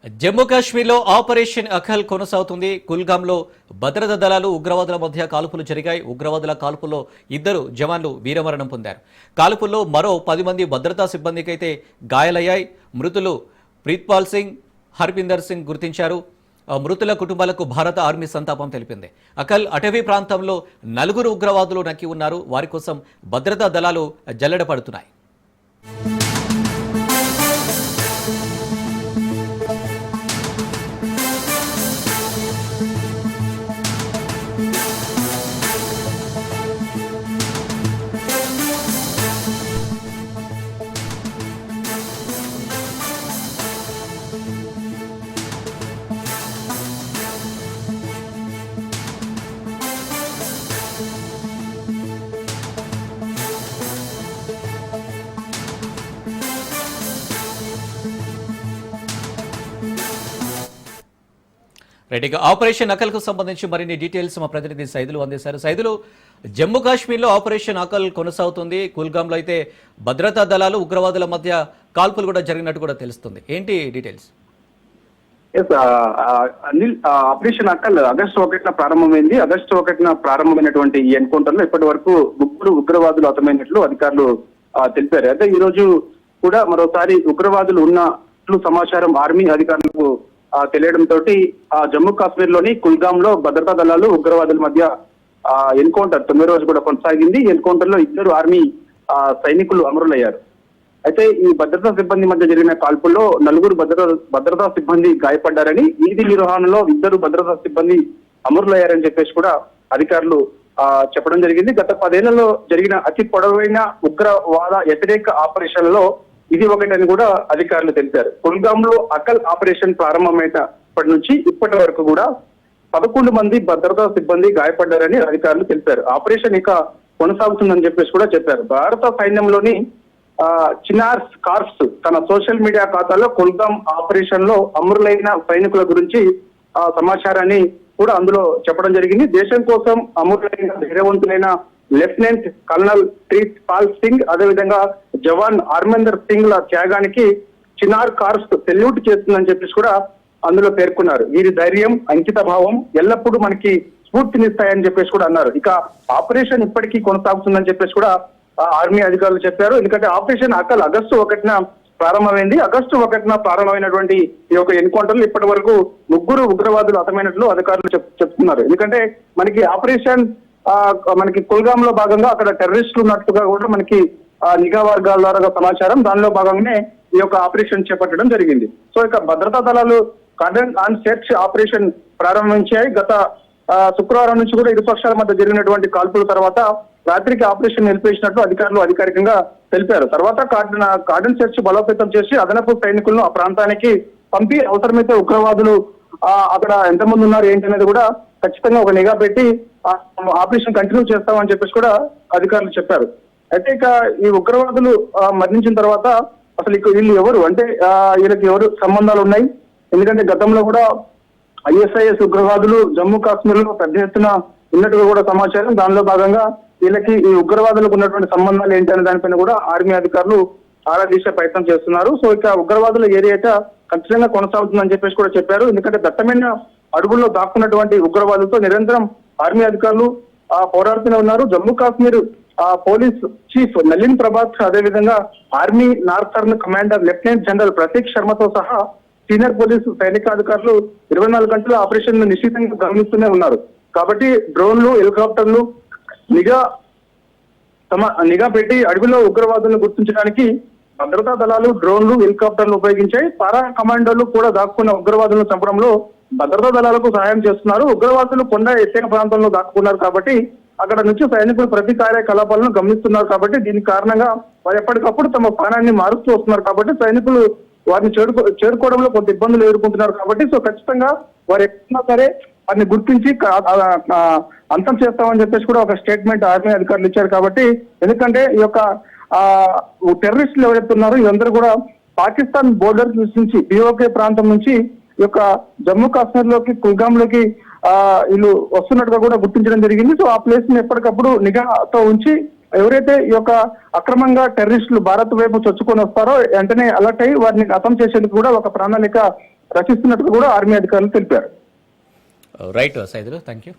జమ్మూ కాశ్మీర్లో ఆపరేషన్ అఖల్ కొనసాగుతుంది. కుల్గాంలో భద్రతా దళాలు ఉగ్రవాదుల మధ్య కాల్పులు జరిగాయి. ఉగ్రవాదుల కాల్పుల్లో 2 జవాన్లు వీరమరణం పొందారు. కాల్పుల్లో మరో 10 మంది భద్రతా సిబ్బందికైతే గాయాలయ్యాయి. మృతులు ప్రీత్పాల్ సింగ్, హర్బిందర్ సింగ్ గుర్తించారు. మృతుల కుటుంబాలకు భారత ఆర్మీ సంతాపం తెలిపింది. అఖల్ అటవీ ప్రాంతంలో 4 ఉగ్రవాదులు నక్కి ఉన్నారు. వారి కోసం భద్రతా దళాలు జల్లెడ పడుతున్నాయి. రెడ్డిగా ఆపరేషన్ అకల్ కు సంబంధించి మరిన్ని డీటెయిల్స్ మా ప్రతినిధి సైదులు అందిస్తారు. సైదులు, జమ్మూ కాశ్మీర్లో ఆపరేషన్ అకల్ కొనసాగుతుంది. కుల్గాంలో అయితే భద్రతా దళాలు ఉగ్రవాదుల మధ్య కాల్పులు కూడా జరిగినట్టు కూడా తెలుస్తుంది. ఏంటి details? Anil, operation Akal August 1న ప్రారంభమైంది. ఆగస్టు 1న ప్రారంభమైనటువంటి ఈ ఎన్కౌంటర్ లో ఇప్పటి వరకు 3 ఉగ్రవాదులు హతమైనట్లు అధికారులు తెలిపారు. అయితే ఈ రోజు కూడా మరోసారి ఉగ్రవాదులు ఉన్నట్లు సమాచారం ఆర్మీ అధికారులకు తెలియడంతో జమ్మూ కాశ్మీర్ లోని కుల్గాం లో భద్రతా దళాలు ఉగ్రవాదుల మధ్య ఎన్కౌంటర్ 9వ రోజు కూడా కొనసాగింది. ఎన్కౌంటర్ లో 2 ఆర్మీ సైనికులు అమరులయ్యారు. అయితే ఈ భద్రతా సిబ్బంది మధ్య జరిగిన కాల్పుల్లో 4 భద్రతా సిబ్బంది గాయపడ్డారని, వీధి నిర్వహణలో 2 భద్రతా సిబ్బంది అమరులయ్యారని చెప్పేసి కూడా అధికారులు చెప్పడం జరిగింది. గత 10 ఏళ్లలో జరిగిన అతి పొడవైన ఉగ్రవాద వ్యతిరేక ఆపరేషన్లలో ఇది ఒకటని కూడా అధికారులు తెలిపారు. కుల్గాంలో అకల్ ఆపరేషన్ ప్రారంభమైనప్పటి నుంచి ఇప్పటి వరకు కూడా 11 మంది భద్రతా సిబ్బంది గాయపడ్డారని అధికారులు తెలిపారు. ఆపరేషన్ ఇక కొనసాగుతుందని చెప్పేసి కూడా చెప్పారు. భారత సైన్యంలోని చినార్ కార్ప్స్ తన సోషల్ మీడియా ఖాతాలో కుల్గాం ఆపరేషన్ లో అమరులైన సైనికుల గురించి సమాచారాన్ని కూడా అందులో చెప్పడం జరిగింది. దేశం కోసం అమరులైన ధైర్యవంతులైన లెఫ్టినెంట్ కల్నల్ ప్రీత్పాల్ సింగ్, అదేవిధంగా జవాన్ హర్బిందర్ సింగ్ ల త్యాగానికి చినార్ కార్ప్స్ సెల్యూట్ చేస్తుందని చెప్పేసి కూడా అందులో పేర్కొన్నారు. వీరి ధైర్యం, అంకిత భావం ఎల్లప్పుడూ మనకి స్ఫూర్తినిస్తాయని చెప్పేసి కూడా అన్నారు. ఇక ఆపరేషన్ ఇప్పటికీ కొనసాగుతుందని చెప్పేసి కూడా ఆర్మీ అధికారులు చెప్పారు. ఎందుకంటే ఆపరేషన్ అకల్ ఆగస్టు 1న ప్రారంభమైంది. ఆగస్టు 1న ప్రారంభమైనటువంటి ఈ యొక్క ఎన్కౌంటర్లు ఇప్పటి వరకు 3 ఉగ్రవాదులు హతమైనట్లు అధికారులు చెప్తున్నారు. ఎందుకంటే మనకి ఆపరేషన్ మనకి కుల్గాం లో భాగంగా అక్కడ టెర్రరిస్టులు ఉన్నట్టుగా కూడా మనకి నిఘా వర్గాల ద్వారా సమాచారం. దానిలో భాగంగానే ఈ యొక్క ఆపరేషన్ చేపట్టడం జరిగింది. సో ఇక భద్రతా దళాలు కార్డన్ అండ్ సెర్చ్ ఆపరేషన్ ప్రారంభించాయి. గత శుక్రవారం నుంచి కూడా ఇరు పక్షాల మధ్య జరిగినటువంటి కాల్పుల తర్వాత రాత్రికి ఆపరేషన్ నిలిపేసినట్లు అధికారులు అధికారికంగా తెలిపారు. తర్వాత కార్డన్ సెర్చ్ బలోపేతం చేసి అదనపు సైనికులను ఆ ప్రాంతానికి పంపి అవసరమైతే ఉగ్రవాదులు అక్కడ ఎంతమంది ఉన్నారు ఏంటి అనేది కూడా ఖచ్చితంగా ఒక నిఘా పెట్టి ఆపరేషన్ కంటిన్యూ చేస్తామని చెప్పేసి కూడా అధికారులు చెప్పారు. అయితే ఇక ఈ ఉగ్రవాదులు మరణించిన తర్వాత అసలు ఇక వీళ్ళు ఎవరు, అంటే వీళ్ళకి ఎవరు సంబంధాలు ఉన్నాయి? ఎందుకంటే గతంలో కూడా ISIS ఉగ్రవాదులు జమ్మూ కాశ్మీర్ లో పెద్ద ఎత్తున ఉన్నట్టుగా కూడా సమాచారం. దానిలో భాగంగా వీళ్ళకి ఈ ఉగ్రవాదులకు ఉన్నటువంటి సంబంధాలు ఏంటి అనే దానిపైన కూడా ఆర్మీ అధికారులు ఆరా తీసే ప్రయత్నం చేస్తున్నారు. సో ఇక ఉగ్రవాదుల ఏరియా ఖచ్చితంగా కొనసాగుతుందని చెప్పేసి కూడా చెప్పారు. ఎందుకంటే దట్టమైన అడుగుల్లో దాక్కున్నటువంటి ఉగ్రవాదులతో నిరంతరం ఆర్మీ అధికారులు పోరాడుతూనే ఉన్నారు. జమ్మూ కాశ్మీర్ పోలీస్ చీఫ్ నలిన్ ప్రభాత్, అదేవిధంగా army northern commander lieutenant general Prateek శర్మతో సహా సీనియర్ పోలీసు సైనికాధికారులు 24 గంటల ఆపరేషన్ నిశ్చితంగా గమనిస్తూనే ఉన్నారు. కాబట్టి డ్రోన్లు, హెలికాప్టర్లు నిఘా పెట్టి అడవిలో ఉగ్రవాదులను గుర్తించడానికి భద్రతా దళాలు డ్రోన్లు, హెలికాప్టర్లు ఉపయోగించాయి. పారా కమాండోలు కూడా దాక్కున్న ఉగ్రవాదులను చంపడంలో భద్రతా దళాలకు సహాయం చేస్తున్నారు. ఉగ్రవాదులు కొండ ఎత్తైన ప్రాంతంలో దాక్కున్నారు కాబట్టి అక్కడ నుంచి సైనికులు ప్రతి కార్యకలాపాలను గమనిస్తున్నారు. కాబట్టి దీని కారణంగా వారు ఎప్పటికప్పుడు తమ ప్రాణాన్ని మారుస్తూ వస్తున్నారు. కాబట్టి సైనికులు వారిని చేరుకోవడంలో కొంత ఇబ్బందులు ఎదుర్కొంటున్నారు. కాబట్టి సో ఖచ్చితంగా వారు ఎక్కడున్నా సరే వారిని గుర్తించి అంతం చేస్తామని చెప్పేసి కూడా ఒక స్టేట్మెంట్ ఆర్మీ అధికారులు ఇచ్చారు. కాబట్టి ఎందుకంటే ఈ యొక్క టెర్రరిస్టులు ఎవరైతే ఉన్నారో వీళ్ళందరూ కూడా పాకిస్తాన్ బోర్డర్ నుంచి POK ప్రాంతం నుంచి ఈ యొక్క జమ్మూ కాశ్మీర్ లోకి కుల్గాం లోకి వీళ్ళు వస్తున్నట్టుగా కూడా గుర్తించడం జరిగింది. సో ఆ ప్లేస్ ని ఎప్పటికప్పుడు నిఘాతో ఉంచి ఎవరైతే ఈ యొక్క అక్రమంగా టెర్రరిస్టులు భారత్ వైపు చొచ్చుకొని వస్తారో వెంటనే అలర్ట్ అయ్యి వారిని అంతం చేసేందుకు కూడా ఒక ప్రణాళిక రచిస్తున్నట్టుగా కూడా ఆర్మీ అధికారులు తెలిపారు. Right Saidulu, thank you.